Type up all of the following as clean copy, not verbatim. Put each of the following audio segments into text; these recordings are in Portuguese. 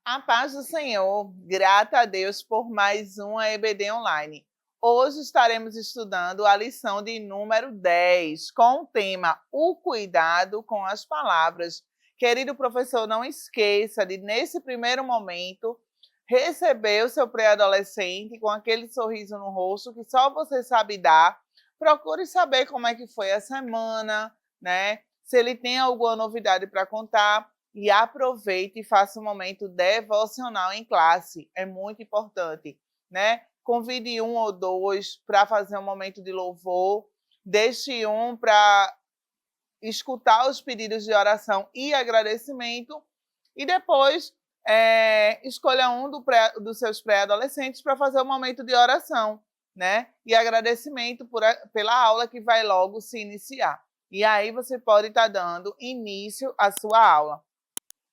A paz do Senhor, grata a Deus por mais uma EBD online. Hoje estaremos estudando a lição de número 10, com o tema O Cuidado com as Palavras. Querido professor, não esqueça de, nesse primeiro momento, receber o seu pré-adolescente com aquele sorriso no rosto que só você sabe dar. Procure saber como é que foi a semana, né? Se ele tem alguma novidade para contar. E aproveite e faça um momento devocional em classe, é muito importante, né? Convide um ou dois para fazer um momento de louvor, deixe um para escutar os pedidos de oração e agradecimento, e depois escolha um dos seus pré-adolescentes para fazer um momento de oração, né? E agradecimento pela aula que vai logo se iniciar. E aí você pode estar dando início à sua aula.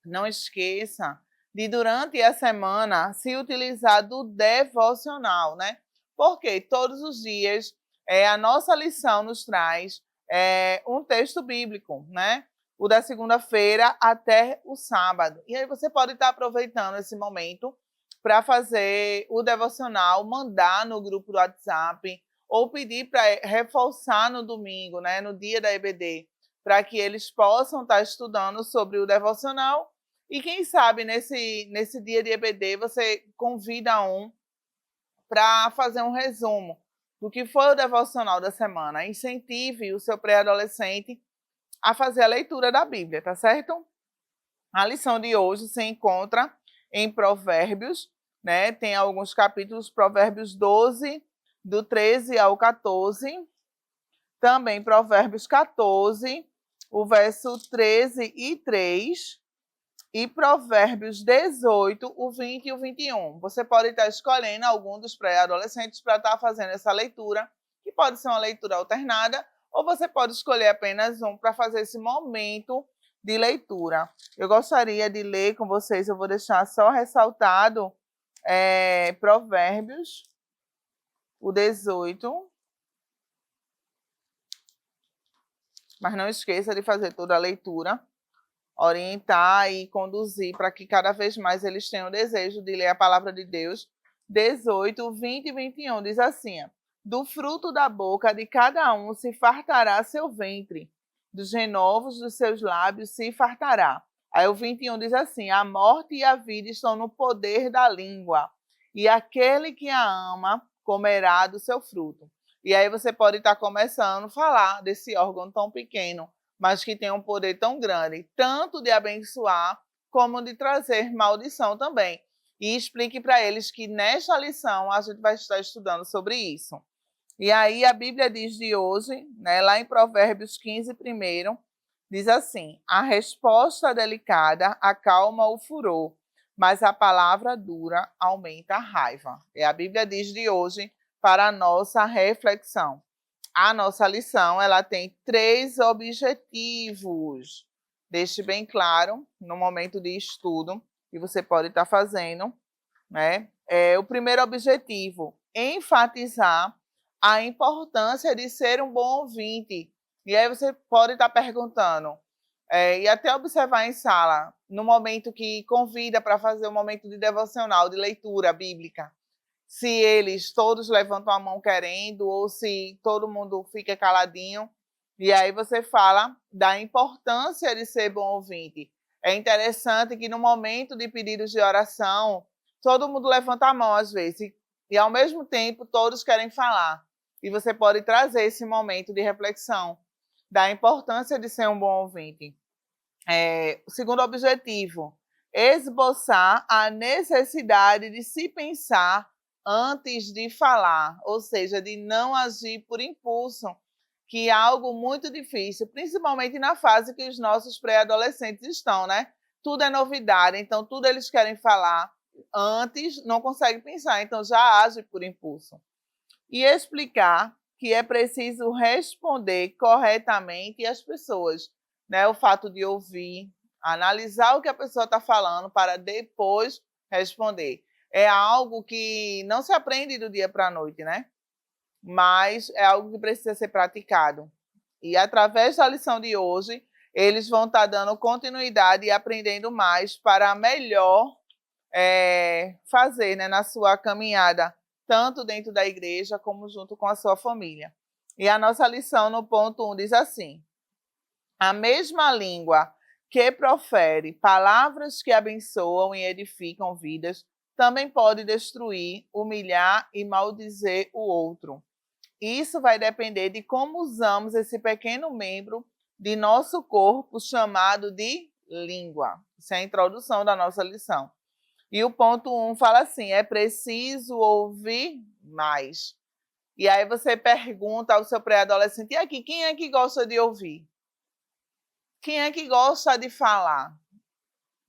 Não esqueça de, durante a semana, se utilizar do devocional, né? Porque todos os dias a nossa lição nos traz um texto bíblico, né? O da segunda-feira até o sábado. E aí você pode estar aproveitando esse momento para fazer o devocional, mandar no grupo do WhatsApp ou pedir para reforçar no domingo, né? No dia da EBD, para que eles possam estar estudando sobre o devocional. E quem sabe nesse dia de EBD você convida um para fazer um resumo do que foi o devocional da semana. Incentive o seu pré-adolescente a fazer a leitura da Bíblia, tá certo? A lição de hoje se encontra em Provérbios, né? Tem alguns capítulos, Provérbios 12, do 13 ao 14. Também Provérbios 14, o verso 13 e 3. E Provérbios 18, o 20 e o 21. Você pode estar escolhendo algum dos pré-adolescentes para estar fazendo essa leitura, que pode ser uma leitura alternada, ou você pode escolher apenas um para fazer esse momento de leitura. Eu gostaria de ler com vocês, eu vou deixar só ressaltado Provérbios, o 18. Mas não esqueça de fazer toda a leitura, orientar e conduzir para que cada vez mais eles tenham o desejo de ler a palavra de Deus. 18, 20 e 21 diz assim: do fruto da boca de cada um se fartará seu ventre, dos renovos dos seus lábios se fartará. Aí o 21 diz assim: a morte e a vida estão no poder da língua, e aquele que a ama comerá do seu fruto. E aí você pode estar começando a falar desse órgão tão pequeno, mas que tem um poder tão grande, tanto de abençoar, como de trazer maldição também. E explique para eles que nesta lição a gente vai estar estudando sobre isso. E aí a Bíblia diz de hoje, né, lá em Provérbios 15, primeiro, diz assim: a resposta delicada acalma o furor, mas a palavra dura aumenta a raiva. É a Bíblia diz de hoje para a nossa reflexão. A nossa lição ela tem 3 objetivos. Deixe bem claro no momento de estudo que você pode estar fazendo, né? O primeiro objetivo, enfatizar a importância de ser um bom ouvinte. E aí você pode estar perguntando, e até observar em sala, no momento que convida para fazer um momento de devocional, de leitura bíblica, se eles todos levantam a mão querendo ou se todo mundo fica caladinho. E aí você fala da importância de ser bom ouvinte. É interessante que no momento de pedidos de oração, todo mundo levanta a mão às vezes e ao mesmo tempo todos querem falar. E você pode trazer esse momento de reflexão da importância de ser um bom ouvinte. O segundo objetivo, esboçar a necessidade de se pensar antes de falar, ou seja, de não agir por impulso, que é algo muito difícil, principalmente na fase que os nossos pré-adolescentes estão, né? Tudo é novidade, então tudo eles querem falar antes, não conseguem pensar, então já age por impulso. E explicar que é preciso responder corretamente às pessoas, né? O fato de ouvir, analisar o que a pessoa está falando para depois responder. É algo que não se aprende do dia para a noite, né? Mas é algo que precisa ser praticado. E através da lição de hoje, eles vão estar dando continuidade e aprendendo mais para melhor fazer, né, na sua caminhada, tanto dentro da igreja como junto com a sua família. E a nossa lição no ponto 1 diz assim: a mesma língua que profere palavras que abençoam e edificam vidas, também pode destruir, humilhar e maldizer o outro. Isso vai depender de como usamos esse pequeno membro de nosso corpo chamado de língua. Isso é a introdução da nossa lição. E o ponto 1 fala assim: é preciso ouvir mais. E aí você pergunta ao seu pré-adolescente: e aqui, quem é que gosta de ouvir? Quem é que gosta de falar?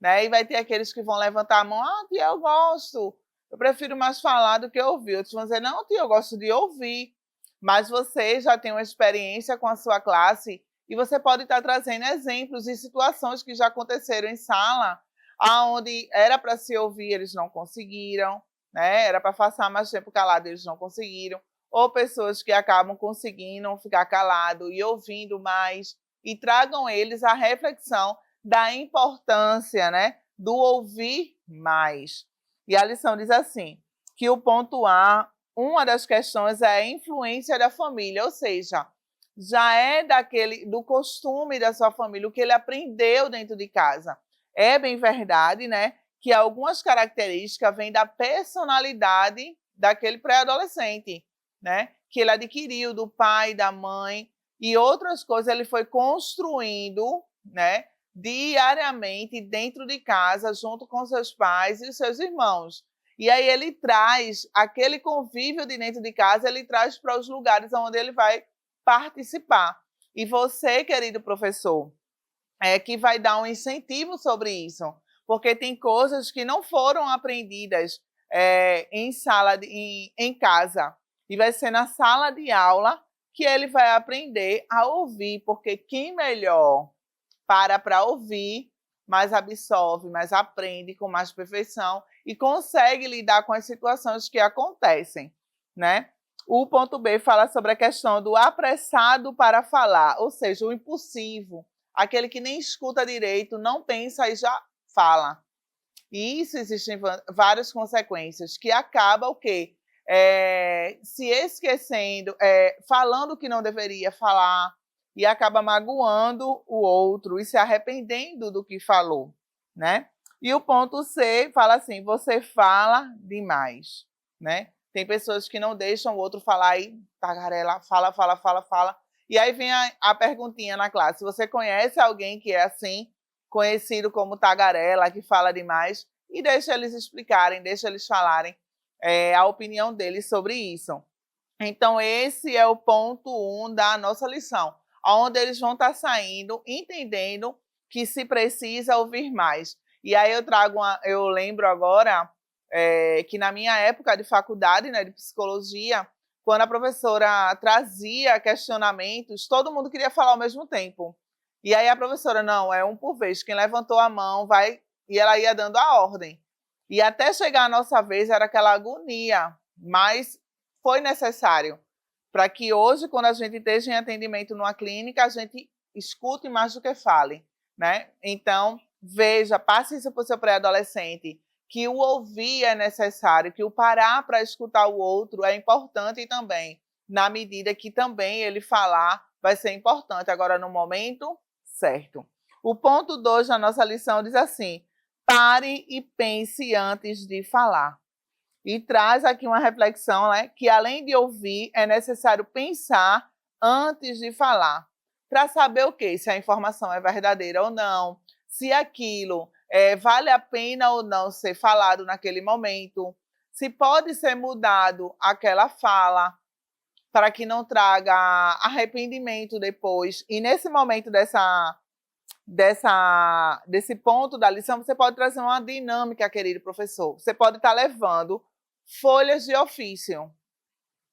Né? E vai ter aqueles que vão levantar a mão: ah, tia, eu gosto. Eu prefiro mais falar do que ouvir. Outros vão dizer: não, tia, eu gosto de ouvir. Mas você já tem uma experiência com a sua classe e você pode estar trazendo exemplos de situações que já aconteceram em sala, aonde era para se ouvir, eles não conseguiram, né? Era para passar mais tempo calado, eles não conseguiram. Ou pessoas que acabam conseguindo ficar calado e ouvindo mais, e tragam eles a reflexão da importância, né, do ouvir mais. E a lição diz assim, que o ponto A, uma das questões é a influência da família, ou seja, já é do costume da sua família, o que ele aprendeu dentro de casa. É bem verdade, né, que algumas características vêm da personalidade daquele pré-adolescente, né, que ele adquiriu do pai, da mãe, e outras coisas ele foi construindo, né, diariamente dentro de casa, junto com seus pais e os seus irmãos. E aí ele traz aquele convívio de dentro de casa, ele traz para os lugares onde ele vai participar. E você, querido professor, que vai dar um incentivo sobre isso, porque tem coisas que não foram aprendidas em casa, e vai ser na sala de aula que ele vai aprender a ouvir, porque quem melhor para ouvir, mais absorve, mais aprende com mais perfeição e consegue lidar com as situações que acontecem, né? O ponto B fala sobre a questão do apressado para falar, ou seja, o impulsivo, aquele que nem escuta direito, não pensa e já fala. E isso existem várias consequências, que acaba o quê? Se esquecendo, falando o que não deveria falar, e acaba magoando o outro e se arrependendo do que falou, né? E o ponto C fala assim: você fala demais, né? Tem pessoas que não deixam o outro falar e tagarela, fala, fala, fala, fala. E aí vem a perguntinha na classe: você conhece alguém que é assim, conhecido como tagarela, que fala demais? E deixa eles explicarem, deixa eles falarem a opinião deles sobre isso. Então, esse é o ponto 1 da nossa lição, onde eles vão estar saindo, entendendo que se precisa ouvir mais. E aí eu lembro agora que na minha época de faculdade, né, de psicologia, quando a professora trazia questionamentos, todo mundo queria falar ao mesmo tempo. E aí a professora, não, é um por vez, quem levantou a mão vai, e ela ia dando a ordem. E até chegar a nossa vez era aquela agonia, mas foi necessário para que hoje, quando a gente esteja em atendimento numa clínica, a gente escute mais do que fale, né? Então, veja, passe isso para o seu pré-adolescente, que o ouvir é necessário, que o parar para escutar o outro é importante também, na medida que também ele falar vai ser importante, agora no momento certo. O ponto 2 da nossa lição diz assim: pare e pense antes de falar. E traz aqui uma reflexão, né, que além de ouvir, é necessário pensar antes de falar, para saber o quê? Se a informação é verdadeira ou não, se aquilo vale a pena ou não ser falado naquele momento, se pode ser mudado aquela fala, para que não traga arrependimento depois. E nesse momento desse ponto da lição, você pode trazer uma dinâmica, querido professor. Você pode estar levando folhas de ofício,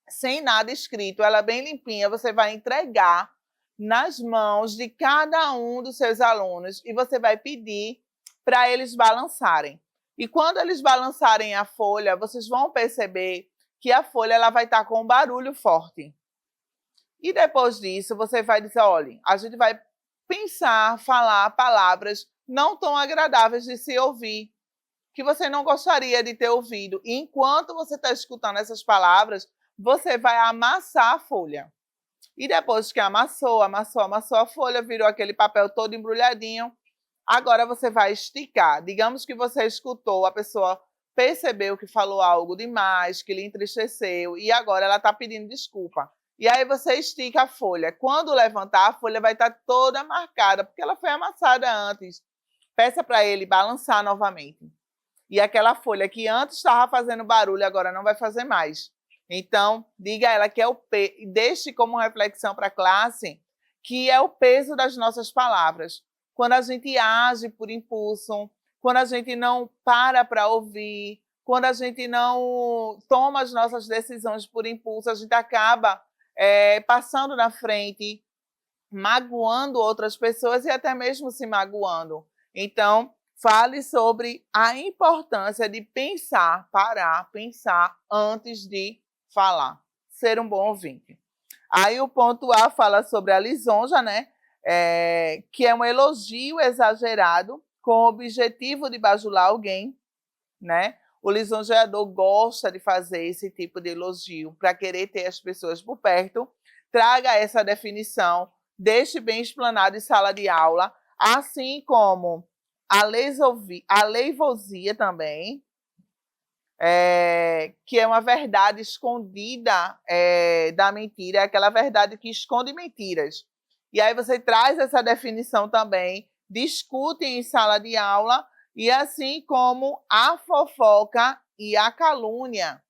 sem nada escrito, ela bem limpinha, você vai entregar nas mãos de cada um dos seus alunos e você vai pedir para eles balançarem. E quando eles balançarem a folha, vocês vão perceber que a folha ela vai estar com um barulho forte. E depois disso, você vai dizer, olha, a gente vai pensar, falar palavras não tão agradáveis de se ouvir. que você não gostaria de ter ouvido. E enquanto você está escutando essas palavras, você vai amassar a folha. E depois que amassou a folha, virou aquele papel todo embrulhadinho. Agora você vai esticar. Digamos que você escutou, a pessoa percebeu que falou algo demais, que lhe entristeceu, e agora ela está pedindo desculpa. E aí você estica a folha. Quando levantar, a folha vai estar toda marcada, porque ela foi amassada antes. Peça para ele balançar novamente. E aquela folha que antes estava fazendo barulho, agora não vai fazer mais. Então, diga a ela que é o peso, deixe como reflexão para a classe que é o peso das nossas palavras. Quando a gente age por impulso, quando a gente não para ouvir, quando a gente não toma as nossas decisões por impulso, a gente acaba passando na frente, magoando outras pessoas e até mesmo se magoando. Então, fale sobre a importância de pensar, parar, pensar antes de falar. Ser um bom ouvinte. Aí o ponto A fala sobre a lisonja, né? Que é um elogio exagerado com o objetivo de bajular alguém, né? O lisonjeador gosta de fazer esse tipo de elogio para querer ter as pessoas por perto. Traga essa definição, deixe bem explanado em sala de aula, assim como a leivosia também, que é uma verdade escondida da mentira, é aquela verdade que esconde mentiras. E aí você traz essa definição também, discute em sala de aula, e assim como a fofoca e a calúnia.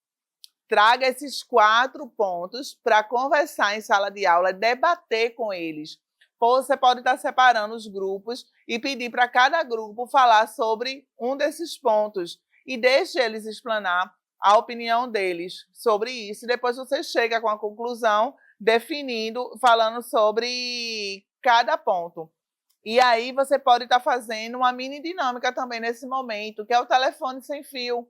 Traga esses 4 pontos para conversar em sala de aula, debater com eles. Você pode estar separando os grupos e pedir para cada grupo falar sobre um desses pontos. E deixe eles explanar a opinião deles sobre isso. E depois você chega com a conclusão, definindo, falando sobre cada ponto. E aí você pode estar fazendo uma mini dinâmica também nesse momento, que é o telefone sem fio,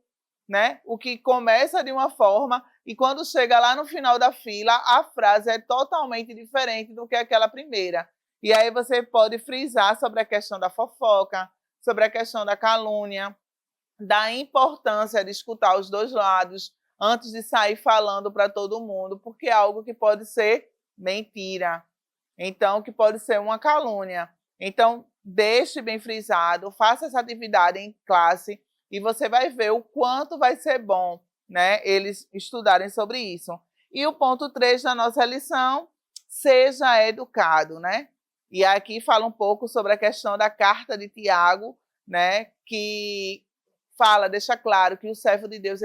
né? O que começa de uma forma e quando chega lá no final da fila, a frase é totalmente diferente do que aquela primeira. E aí você pode frisar sobre a questão da fofoca, sobre a questão da calúnia, da importância de escutar os dois lados antes de sair falando para todo mundo, porque é algo que pode ser mentira, então que pode ser uma calúnia. Então, deixe bem frisado, faça essa atividade em classe e você vai ver o quanto vai ser bom, né, eles estudarem sobre isso. E o ponto 3 da nossa lição, seja educado, né? E aqui fala um pouco sobre a questão da carta de Tiago, né, que fala, deixa claro que o servo de Deus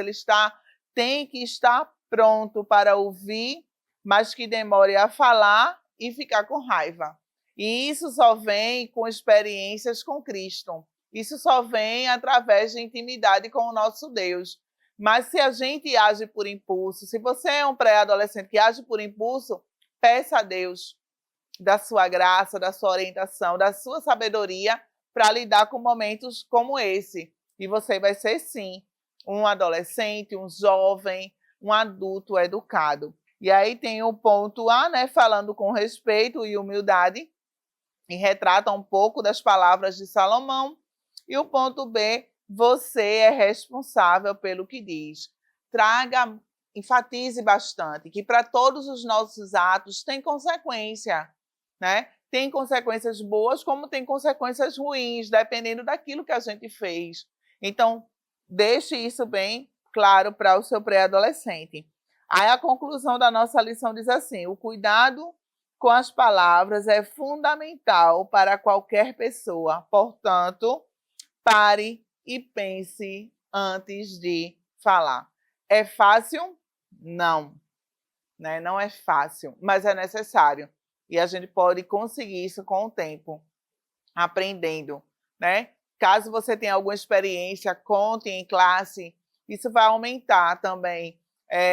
tem que estar pronto para ouvir, mas que demore a falar e ficar com raiva. E isso só vem com experiências com Cristo. Isso só vem através de intimidade com o nosso Deus. Mas se a gente age por impulso, se você é um pré-adolescente que age por impulso, peça a Deus da sua graça, da sua orientação, da sua sabedoria para lidar com momentos como esse. E você vai ser, sim, um adolescente, um jovem, um adulto educado. E aí tem o ponto A, né, falando com respeito e humildade, e retrata um pouco das palavras de Salomão. E o ponto B, você é responsável pelo que diz. Enfatize bastante que para todos os nossos atos tem consequência, né? Tem consequências boas, como tem consequências ruins, dependendo daquilo que a gente fez. Então, deixe isso bem claro para o seu pré-adolescente. Aí a conclusão da nossa lição diz assim: o cuidado com as palavras é fundamental para qualquer pessoa. Portanto, pare e pense antes de falar. É fácil? Não. Né? Não é fácil, mas é necessário. E a gente pode conseguir isso com o tempo, aprendendo, né? Caso você tenha alguma experiência, conte em classe. Isso vai aumentar também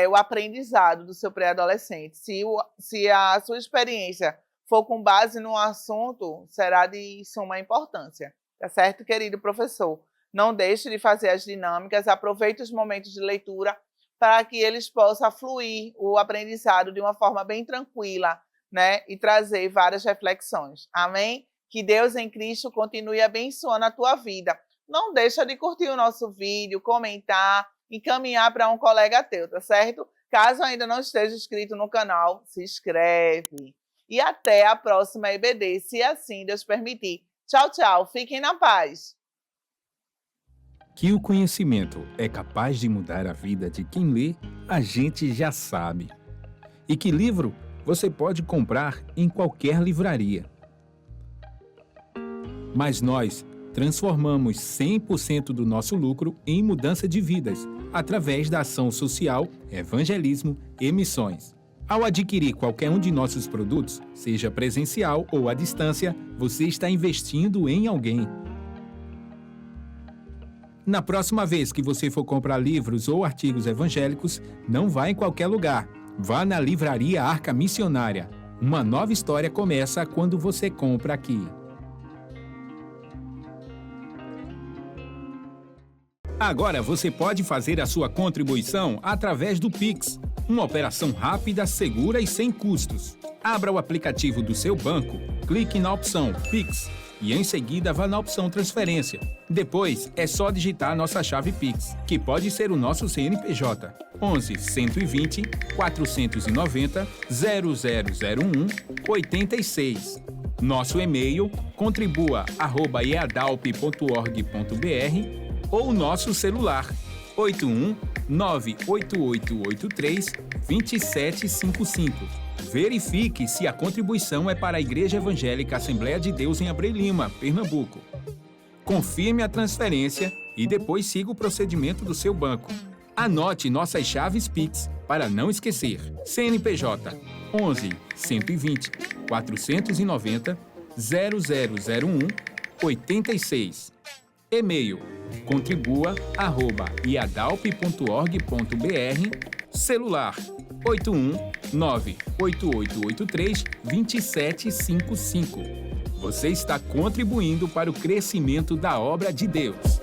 o aprendizado do seu pré-adolescente. Se a sua experiência for com base no assunto, será de suma importância. Tá certo, querido professor? Não deixe de fazer as dinâmicas, aproveite os momentos de leitura para que eles possam fluir o aprendizado de uma forma bem tranquila, né? E trazer várias reflexões. Amém? Que Deus em Cristo continue abençoando a tua vida. não deixa de curtir o nosso vídeo, comentar, encaminhar para um colega teu, tá certo? Caso ainda não esteja inscrito no canal, se inscreve. E até a próxima EBD, se assim Deus permitir. Tchau, tchau. Fiquem na paz. Que o conhecimento é capaz de mudar a vida de quem lê, a gente já sabe. E que livro você pode comprar em qualquer livraria. Mas nós transformamos 100% do nosso lucro em mudança de vidas, através da ação social, evangelismo e missões. Ao adquirir qualquer um de nossos produtos, seja presencial ou à distância, você está investindo em alguém. Na próxima vez que você for comprar livros ou artigos evangélicos, não vá em qualquer lugar. Vá na Livraria Arca Missionária. Uma nova história começa quando você compra aqui. Agora você pode fazer a sua contribuição através do Pix. Uma operação rápida, segura e sem custos. Abra o aplicativo do seu banco, clique na opção Pix e em seguida vá na opção Transferência. Depois é só digitar nossa chave Pix, que pode ser o nosso CNPJ 11 120 490 0001 86. Nosso e-mail contribua@eadalp.org.br ou nosso celular 81 98883 2755. Verifique se a contribuição é para a Igreja Evangélica Assembleia de Deus em Abreu Lima, Pernambuco. Confirme a transferência e depois siga o procedimento do seu banco. Anote nossas chaves Pix para não esquecer. CNPJ 11 120 490 0001 86. E-mail contribua@iadalp.org.br. Celular 81 98883 2755. Você está contribuindo para o crescimento da obra de Deus.